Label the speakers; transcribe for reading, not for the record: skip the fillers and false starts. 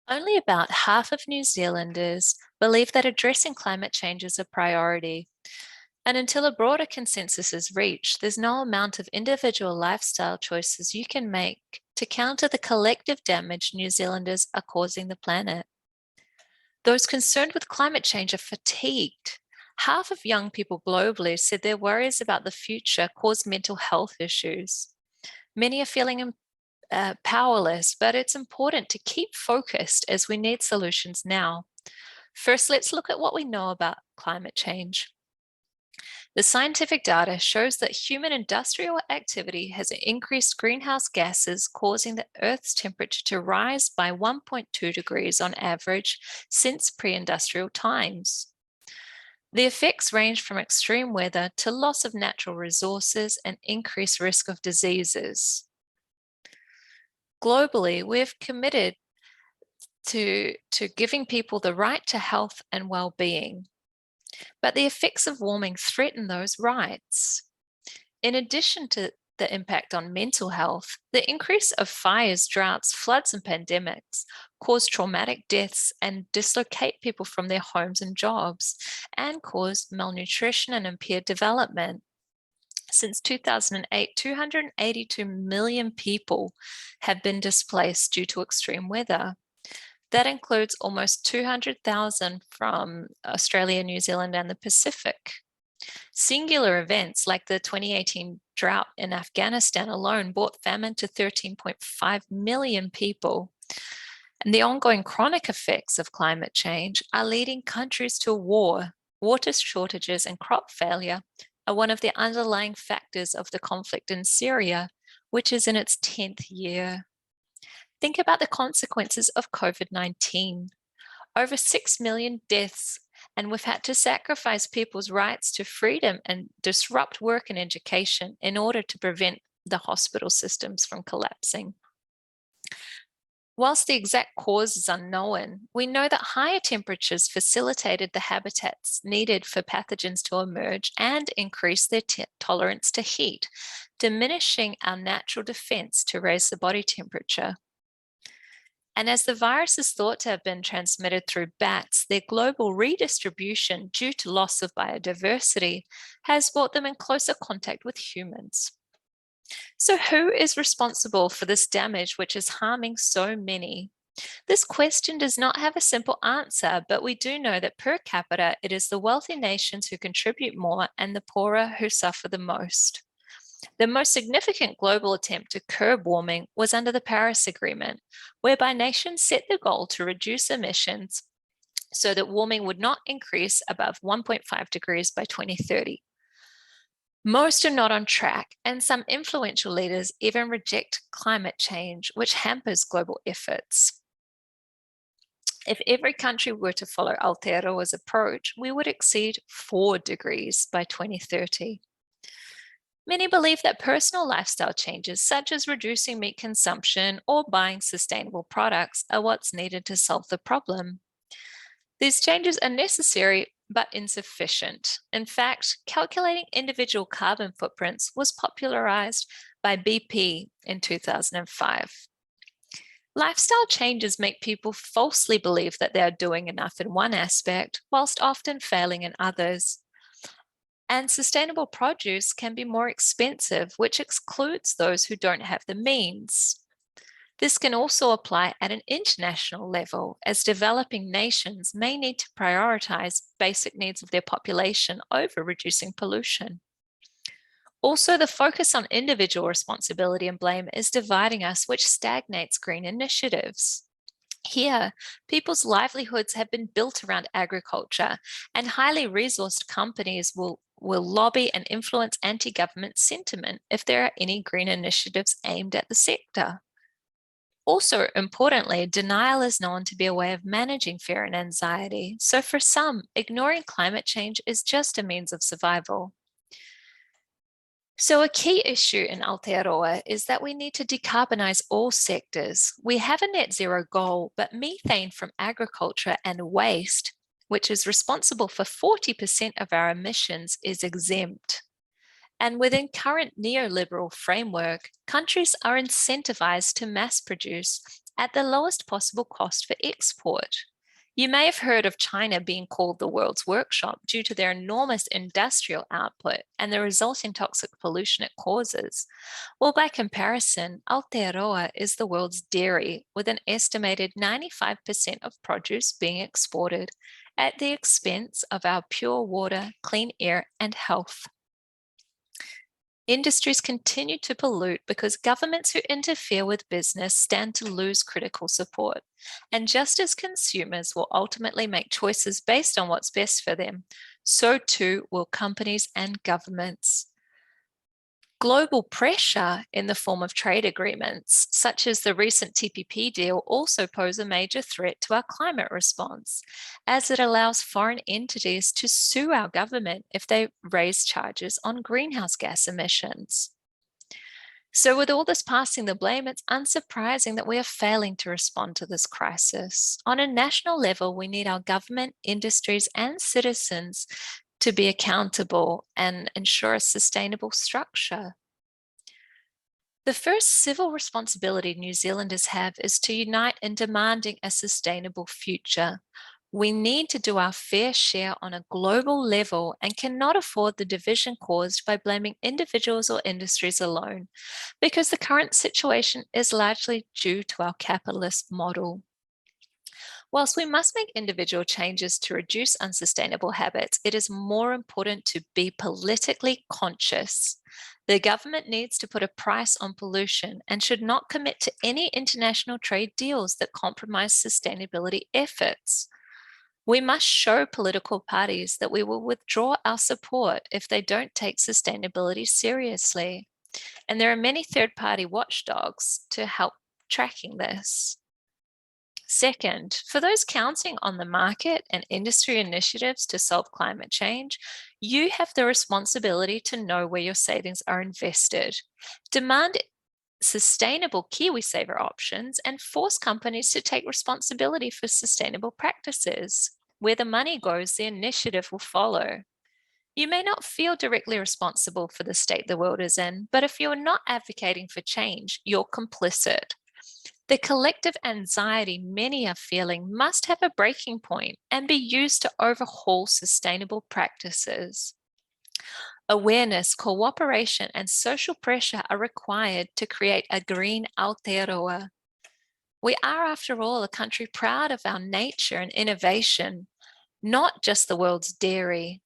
Speaker 1: Only about half of New Zealanders believe that addressing climate change is a priority. And until a broader consensus is reached, there's no amount of individual lifestyle choices you can make to counter the collective damage New Zealanders are causing the planet. Those concerned with climate change are fatigued. Half of young people globally said their worries about the future cause mental health issues. Many are feeling powerless, but it's important to keep focused as we need solutions now. First, let's look at what we know about climate change. The scientific data shows that human industrial activity has increased greenhouse gases, causing the Earth's temperature to rise by 1.2 degrees on average since pre-industrial times. The effects range from extreme weather to loss of natural resources and increased risk of diseases. Globally, we've committed to giving people the right to health and well-being. But the effects of warming threaten those rights. In addition to the impact on mental health, the increase of fires, droughts, floods, and pandemics cause traumatic deaths and dislocate people from their homes and jobs, and cause malnutrition and impaired development. Since 2008, 282 million people have been displaced due to extreme weather. That includes almost 200,000 from Australia, New Zealand, and the Pacific. Singular events like the 2018 drought in Afghanistan alone brought famine to 13.5 million people. And the ongoing chronic effects of climate change are leading countries to war. Water shortages and crop failure are one of the underlying factors of the conflict in Syria, which is in its 10th year. Think about the consequences of COVID-19. Over 6 million deaths, and we've had to sacrifice people's rights to freedom and disrupt work and education in order to prevent the hospital systems from collapsing. Whilst the exact cause is unknown, we know that higher temperatures facilitated the habitats needed for pathogens to emerge and increase their tolerance to heat, diminishing our natural defense to raise the body temperature. And as the virus is thought to have been transmitted through bats, their global redistribution due to loss of biodiversity has brought them in closer contact with humans. So who is responsible for this damage which is harming so many? This question does not have a simple answer, but we do know that per capita, it is the wealthy nations who contribute more and the poorer who suffer the most. The most significant global attempt to curb warming was under the Paris Agreement, whereby nations set the goal to reduce emissions so that warming would not increase above 1.5 degrees by 2030. Most are not on track, and some influential leaders even reject climate change, which hampers global efforts. If every country were to follow Aotearoa's approach, we would exceed 4 degrees by 2030. Many believe that personal lifestyle changes, such as reducing meat consumption or buying sustainable products, are what's needed to solve the problem. These changes are necessary but insufficient. In fact, calculating individual carbon footprints was popularized by BP in 2005. Lifestyle changes make people falsely believe that they are doing enough in one aspect, whilst often failing in others. And sustainable produce can be more expensive, which excludes those who don't have the means. This can also apply at an international level, as developing nations may need to prioritize basic needs of their population over reducing pollution. Also, the focus on individual responsibility and blame is dividing us, which stagnates green initiatives. Here, people's livelihoods have been built around agriculture, and highly resourced companies will lobby and influence anti-government sentiment if there are any green initiatives aimed at the sector. Also, importantly, denial is known to be a way of managing fear and anxiety. So for some, ignoring climate change is just a means of survival. So a key issue in Aotearoa is that we need to decarbonise all sectors. We have a net zero goal, but methane from agriculture and waste, which is responsible for 40% of our emissions, is exempt. And within current neoliberal framework, countries are incentivized to mass produce at the lowest possible cost for export. You may have heard of China being called the world's workshop due to their enormous industrial output and the resulting toxic pollution it causes. Well, by comparison, Aotearoa is the world's dairy, with an estimated 95% of produce being exported at the expense of our pure water, clean air, and health. Industries continue to pollute because governments who interfere with business stand to lose critical support. And just as consumers will ultimately make choices based on what's best for them, so too will companies and governments. Global pressure in the form of trade agreements, such as the recent TPP deal, also pose a major threat to our climate response, as it allows foreign entities to sue our government if they raise charges on greenhouse gas emissions. So with all this passing the blame, it's unsurprising that we are failing to respond to this crisis. On a national level, we need our government, industries, and citizens to be accountable and ensure a sustainable structure. The first civil responsibility New Zealanders have is to unite in demanding a sustainable future. We need to do our fair share on a global level and cannot afford the division caused by blaming individuals or industries alone, because the current situation is largely due to our capitalist model. Whilst we must make individual changes to reduce unsustainable habits, it is more important to be politically conscious. The government needs to put a price on pollution and should not commit to any international trade deals that compromise sustainability efforts. We must show political parties that we will withdraw our support if they don't take sustainability seriously. And there are many third-party watchdogs to help tracking this. Second, for those counting on the market and industry initiatives to solve climate change, you have the responsibility to know where your savings are invested. Demand sustainable KiwiSaver options and force companies to take responsibility for sustainable practices. Where the money goes, the initiative will follow. You may not feel directly responsible for the state the world is in, but if you're not advocating for change, you're complicit. The collective anxiety many are feeling must have a breaking point and be used to overhaul sustainable practices. Awareness, cooperation, and social pressure are required to create a green Aotearoa. We are, after all, a country proud of our nature and innovation, not just the world's dairy.